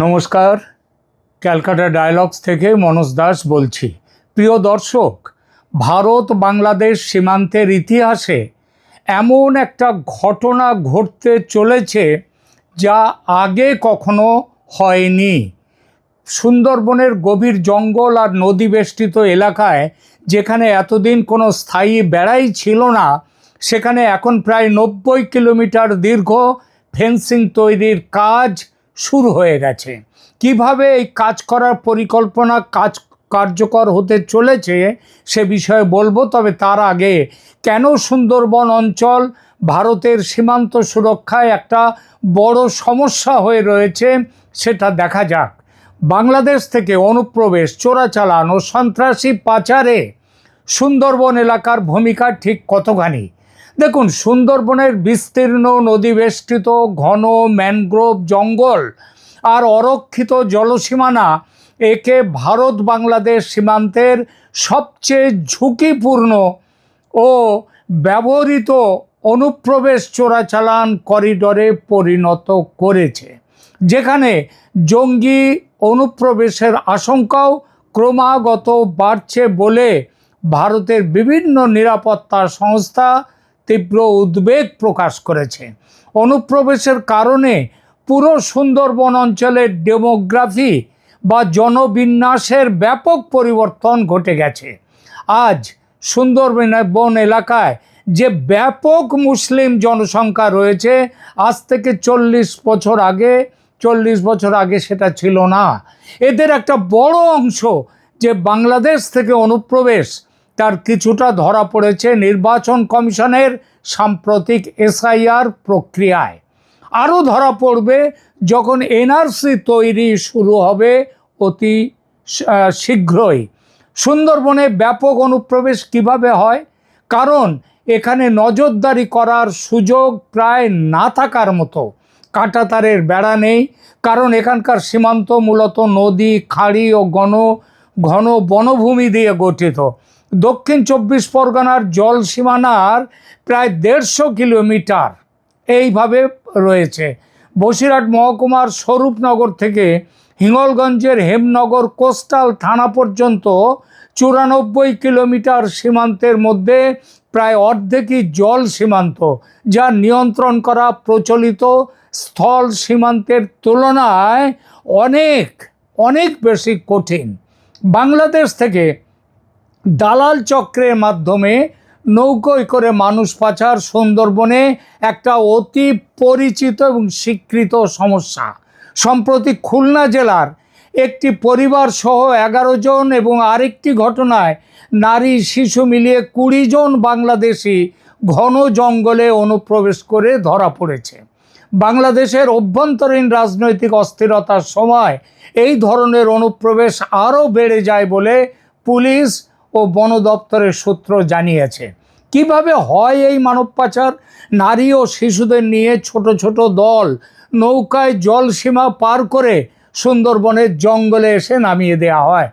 নমস্কার, ক্যালকাটা ডায়ালগস থেকে মনোজ দাস বলছি। প্রিয় দর্শক, ভারত বাংলাদেশ সীমান্তের ইতিহাসে এমন একটা ঘটনা ঘটতে চলেছে যা আগে কখনো হয়নি। সুন্দরবনের গভীর জঙ্গল আর নদী বেষ্টিত এলাকায় যেখানে এতদিন কোনো স্থায়ী বেড়াই ছিল না, সেখানে এখন প্রায় 90 কিলোমিটার দীর্ঘ ফেন্সিং তৈরির কাজ শুরু হয়ে গেছে। কিভাবে এই কাজ করার পরিকল্পনা কার্যকর হতে চলেছে সে বিষয়ে বলবো, তবে তার আগে কেন সুন্দরবন অঞ্চল ভারতের সীমান্ত সুরক্ষায় একটা বড় সমস্যা হয়ে রয়েছে সেটা দেখা যাক। বাংলাদেশ থেকে অনুপ্রবেশ, চোরাচালান ও সন্ত্রাসী পাচারে সুন্দরবন এলাকার ভূমিকা ঠিক কতখানি? দেখুন, সুন্দরবনের বিস্তীর্ণ নদী বেষ্টিত ঘন ম্যানগ্রোভ জঙ্গল আর অরক্ষিত জলসীমানা একে ভারত বাংলাদেশ সীমান্তের সবচেয়ে ঝুঁকিপূর্ণ ও ব্যবহৃত অনুপ্রবেশ চোরাচালান করিডরে পরিণত করেছে, যেখানে জঙ্গি অনুপ্রবেশের আশঙ্কাও ক্রমাগত বাড়ছে বলে ভারতের বিভিন্ন নিরাপত্তা সংস্থা তীব্র উদ্বেগ প্রকাশ করেছে। অনুপ্রবেশের কারণে পুরো সুন্দরবন অঞ্চলের ডেমোগ্রাফি বা জনবিন্যাসের ব্যাপক পরিবর্তন ঘটে গেছে। আজ সুন্দরবন এলাকায় যে ব্যাপক মুসলিম জনসংখ্যা রয়েছে, আজ থেকে 40 বছর আগে সেটা ছিল না। এদের একটা বড় অংশ যে বাংলাদেশ থেকে অনুপ্রবেশ, তার কিছুটা ধরা পড়েছে নির্বাচন কমিশনের সাম্প্রতিক SIR প্রক্রিয়ায়। আরও ধরা পড়বে যখন NRC তৈরি শুরু হবে অতি শীঘ্রই। সুন্দরবনে ব্যাপক অনুপ্রবেশ কিভাবে হয়? কারণ এখানে নজরদারি করার সুযোগ প্রায় না থাকার মতো। কাঁটাতারের বেড়া নেই, কারণ এখানকার সীমান্ত মূলত নদী, খাড়ি ও ঘন বনভূমি দিয়ে গঠিত। দক্ষিণ 24 পরগনার জল সীমানার প্রায় 150 কিলোমিটার এইভাবে রয়েছে। বসিরহাট মহকুমার স্বরূপনগর থেকে হিঙ্গলগঞ্জের হেমনগর কোস্টাল থানা পর্যন্ত 94 কিলোমিটার সীমান্তের মধ্যে প্রায় অর্ধেকই জল সীমান্ত, যা নিয়ন্ত্রণ করা প্রচলিত স্থল সীমান্তের তুলনায় অনেক বেশি কঠিন। বাংলাদেশ থেকে দালাল চক্রের মাধ্যমে নৌকোয় করে মানুষ পাচার সুন্দরবনে একটা অতি পরিচিত এবং স্বীকৃত সমস্যা। সম্প্রতি খুলনা জেলার একটি পরিবার সহ 11 জন এবং আরেকটি ঘটনায় নারী শিশু মিলিয়ে 20 জন বাংলাদেশি ঘন জঙ্গলে অনুপ্রবেশ করে ধরা পড়েছে। বাংলাদেশের অভ্যন্তরীণ রাজনৈতিক অস্থিরতার সময় এই ধরনের অনুপ্রবেশ আরও বেড়ে যায় বলে পুলিশ ও বন দপ্তরের সূত্র জানিয়েছে। কিভাবে হয় এই মানব পাচার? নারী ও শিশুদের নিয়ে ছোট ছোট দল নৌকায় জলসীমা পার করে সুন্দরবনের জঙ্গলে এসে নামিয়ে দেওয়া হয়।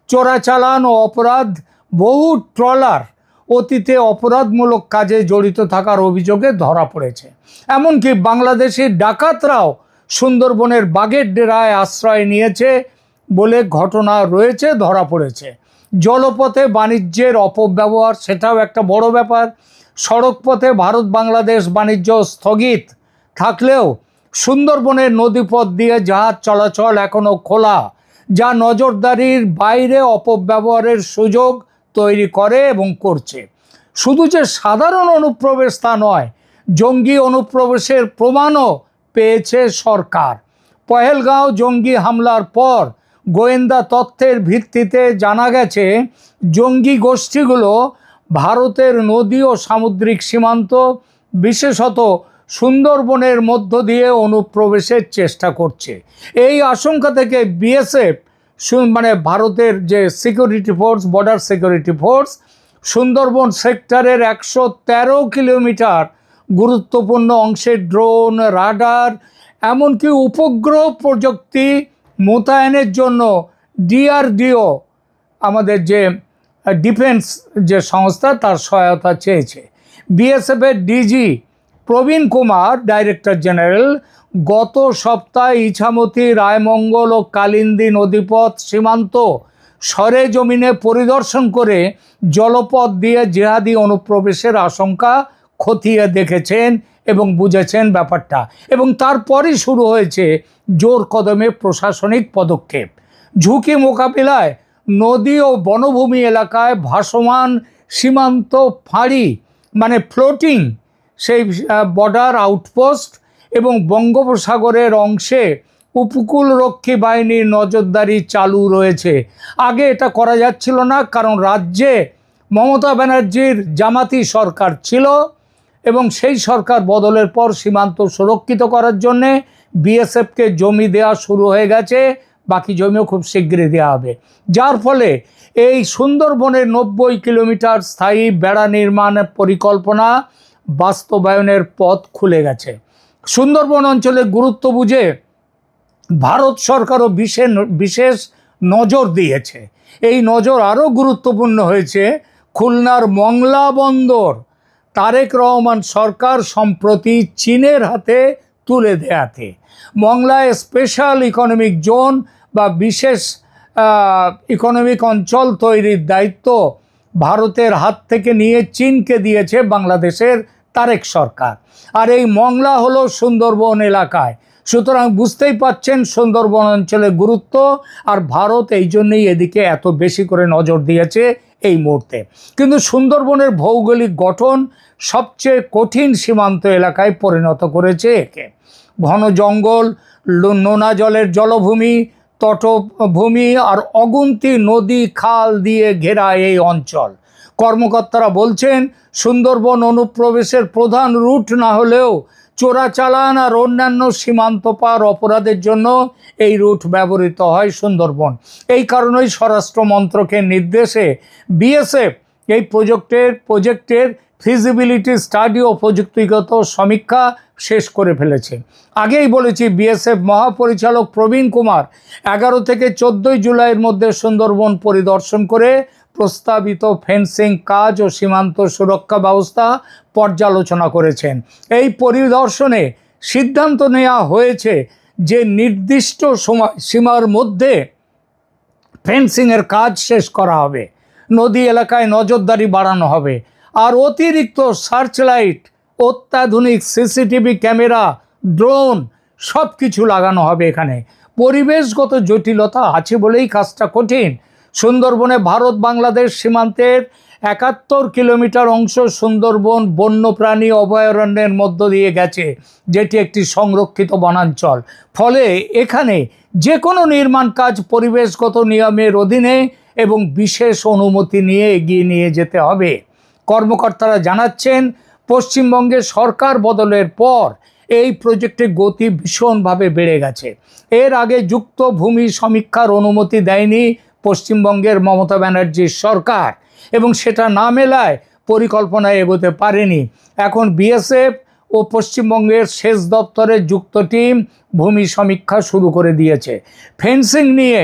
চোরাচালান ও অপরাধ, বহু ট্রলার অতীতে অপরাধমূলক কাজে জড়িত থাকার অভিযোগে ধরা পড়েছে। এমনকি বাংলাদেশি ডাকাতরাও সুন্দরবনের বাঘের ডেরায় আশ্রয় নিয়েছে বলে ঘটনা রয়েছে, ধরা পড়েছে। জলপথে বাণিজ্যের অপব্যবহার, সেটাও একটা বড় ব্যাপার। সড়কপথে ভারত বাংলাদেশ বাণিজ্য স্থগিত থাকলেও সুন্দরবনের নদীপথ দিয়ে জাহাজ চলাচল এখনও খোলা, যা নজরদারির বাইরে অপব্যবহারের সুযোগ তৈরি করে এবং করছে। শুধু যে সাধারণ অনুপ্রবেশ তা নয়, জঙ্গি অনুপ্রবেশের প্রমাণও পেয়েছে সরকার। পহেলগাঁও জঙ্গি হামলার পর গোয়েন্দা তথ্যের ভিত্তিতে জানা গেছে জঙ্গি গোষ্ঠীগুলো ভারতের নদী ও সামুদ্রিক সীমান্ত, বিশেষত সুন্দরবনের মধ্য দিয়ে অনুপ্রবেশের চেষ্টা করছে। এই আশঙ্কা থেকে BSF ভারতের যে security force, border security force, Sundarban সেক্টরের 113 কিলোমিটার গুরুত্বপূর্ণ অংশে ড্রোন, রাডার, এমনকি উপগ্রহ প্রযুক্তি মোতায়েনের জন্য DRDO, আমাদের যে ডিফেন্স যে সংস্থা, তার সহায়তা চেয়েছে। BSF-এর DG প্রবীণ কুমার ডাইরেক্টর জেনারেল গত সপ্তাহে ইছামতি, রায়মঙ্গল ও কালিন্দী নদীপথ সীমান্ত সরেজমিনে পরিদর্শন করে জলপথ দিয়ে জেহাদি অনুপ্রবেশের আশঙ্কা খতিয়ে দেখেছেন এবং বুঝেছেন ব্যাপারটা, এবং তারপরই শুরু হয়েছে জোর কদমে প্রশাসনিক পদক্ষেপ। ঝুঁকি মোকাবিলায় নদী ও বনভূমি এলাকায় ভাসমান সীমান্ত ফাঁড়ি মানে ফ্লোটিং সেই বর্ডার আউটপোস্ট এবং বঙ্গোপসাগরের অংশে উপকূলরক্ষী বাহিনীর নজরদারি চালু রয়েছে। আগে এটা করা যাচ্ছিল না, কারণ রাজ্যে মমতা ব্যানার্জির জামাতি সরকার ছিল এবং সেই সরকার বদলের পর সীমান্ত সুরক্ষিত করার জন্যে বিএসএফকে জমি দেওয়া শুরু হয়ে গেছে, বাকি জমিও খুব শীঘ্রই দেওয়া হবে। যার ফলে এই সুন্দরবনের 90 কিলোমিটার স্থায়ী বেড়া নির্মাণের পরিকল্পনা বাস্তবায়নের পথ খুলে গেছে। সুন্দরবন অঞ্চলের গুরুত্ব বুঝে ভারত সরকারও বিশেষ নজর দিয়েছে। এই নজর আরও গুরুত্বপূর্ণ হয়েছে খুলনার মংলা বন্দর তারেক রহমান সরকার সম্প্রতি চীনের হাতে তুলে দেয়াতে। মংলায় স্পেশাল ইকোনমিক জোন বা বিশেষ ইকোনমিক অঞ্চল তৈরির দায়িত্ব ভারতের হাত থেকে নিয়ে চীনকে দিয়েছে বাংলাদেশের তারেক সরকার। আর এই মংলা হলো সুন্দরবন এলাকায়, সুতরাং বুঝতেই পাচ্ছেন সুন্দরবন অঞ্চলের গুরুত্ব, আর ভারত এই জন্যই এদিকে এত বেশি করে নজর দিয়েছে এই মুহূর্তে। কিন্তু সুন্দরবনের ভৌগোলিক গঠন সবচেয়ে কঠিন সীমান্ত এলাকায় পরিণত করেছে একে। ঘন জঙ্গল, নোনা জলের জলভূমি, তটভূমি আর অগুন্তি নদী খাল দিয়ে ঘেরা এই অঞ্চল। কর্মকর্তারা বলছেন সুন্দরবন অনুপ্রবেশের প্রধান রুট না হলেও চোরাচালান আর অন্যান্য সীমান্ত পার অপরাধের জন্য এই রুট ব্যবহৃত হয় সুন্দরবন। এই কারণেই স্বরাষ্ট্র মন্ত্রকের নির্দেশে বিএসএফ এই প্রজেক্টের ফিজিবিলিটি স্টাডি ও প্রযুক্তিগত সমীক্ষা শেষ করে ফেলেছে। আগেই বলেছি, বিএসএফ মহাপরিচালক প্রবীণ কুমার 11 থেকে 14 জুলাইয়ের মধ্যে সুন্দরবন পরিদর্শন করে প্রস্তাবিত ফেন্সিং কাজ ও সীমান্ত সুরক্ষা ব্যবস্থা পর্যালোচনা করেছেন। এই পরিদর্শনে সিদ্ধান্ত নেওয়া হয়েছে যে নির্দিষ্ট সীমার মধ্যে ফেন্সিংয়ের কাজ শেষ করা হবে, নদী এলাকায় নজরদারি বাড়ানো হবে, আর অতিরিক্ত সার্চলাইট, অত্যাধুনিক সিসিটিভি ক্যামেরা, ড্রোন সব কিছু লাগানো হবে এখানে। পরিবেশগত জটিলতা আছে বলেই কাজটা কঠিন। সুন্দরবনে ভারত বাংলাদেশ সীমান্তের 71 কিলোমিটার অংশ সুন্দরবন বন্যপ্রাণী অভয়ারণ্যের মধ্য দিয়ে গেছে, যেটি একটি সংরক্ষিত বনাঞ্চল। ফলে এখানে যে কোনো নির্মাণ কাজ পরিবেশগত নিয়মের অধীনে এবং বিশেষ অনুমতি নিয়ে এগিয়ে নিয়ে যেতে হবে। কর্মকর্তারা জানাচ্ছেন পশ্চিমবঙ্গে সরকার বদলের পর এই প্রজেক্টের গতি ভীষণভাবে বেড়ে গেছে। এর আগে যুক্ত ভূমি সমীক্ষার অনুমতি দেয়নি পশ্চিমবঙ্গের মমতা ব্যানার্জির সরকার, এবং সেটা না মেলায় পরিকল্পনায় এগোতে পারেনি। এখন বিএসএফ ও পশ্চিমবঙ্গের সেচ দপ্তরের যুক্ত টিম ভূমি সমীক্ষা শুরু করে দিয়েছে। ফেন্সিং নিয়ে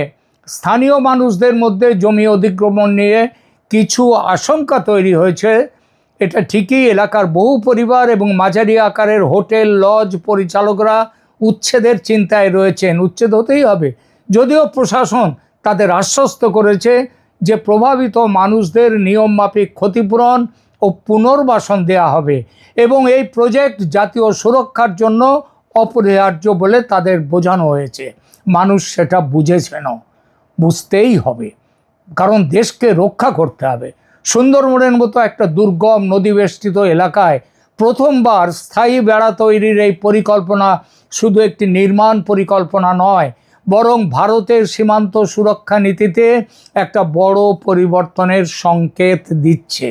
স্থানীয় মানুষদের মধ্যে জমি অধিগ্রহণ নিয়ে কিছু আশঙ্কা তৈরি হয়েছে। এটা ঠিকই, এলাকার বহু পরিবার এবং মাঝারি আকারের হোটেল লজ পরিচালকরা উচ্ছেদের চিন্তায় রয়েছেন। উচ্ছেদ হতেই হবে, যদিও প্রশাসন তাদের আশ্বস্ত করেছে যে প্রভাবিত মানুষদের নিয়মমাফিক ক্ষতিপূরণ ও পুনর্বাসন দেওয়া হবে, এবং এই প্রজেক্ট জাতীয় সুরক্ষার জন্য অপরিহার্য বলে তাদের বোঝানো হয়েছে। মানুষ সেটা বুঝেছেনও, বুঝতেই হবে, কারণ দেশকে রক্ষা করতে হবে। সুন্দরবনের মতো একটা দুর্গম নদীবেষ্টিত এলাকায় প্রথমবার স্থায়ী বেড়া তৈরির এই পরিকল্পনা শুধু একটি নির্মাণ পরিকল্পনা নয়, বরং ভারতের সীমান্ত সুরক্ষা নীতিতে একটা বড় পরিবর্তনের সংকেত দিচ্ছে।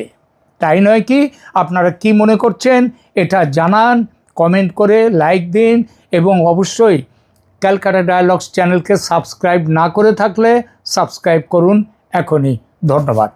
তাই নয় কি? আপনারা কি মনে করছেন এটা জানান, কমেন্ট করে লাইক দিন, এবং অবশ্যই ক্যালকাটা ডায়ালগস চ্যানেলকে সাবস্ক্রাইব না করে থাকলে সাবস্ক্রাইব করুন এখনই। ধন্যবাদ।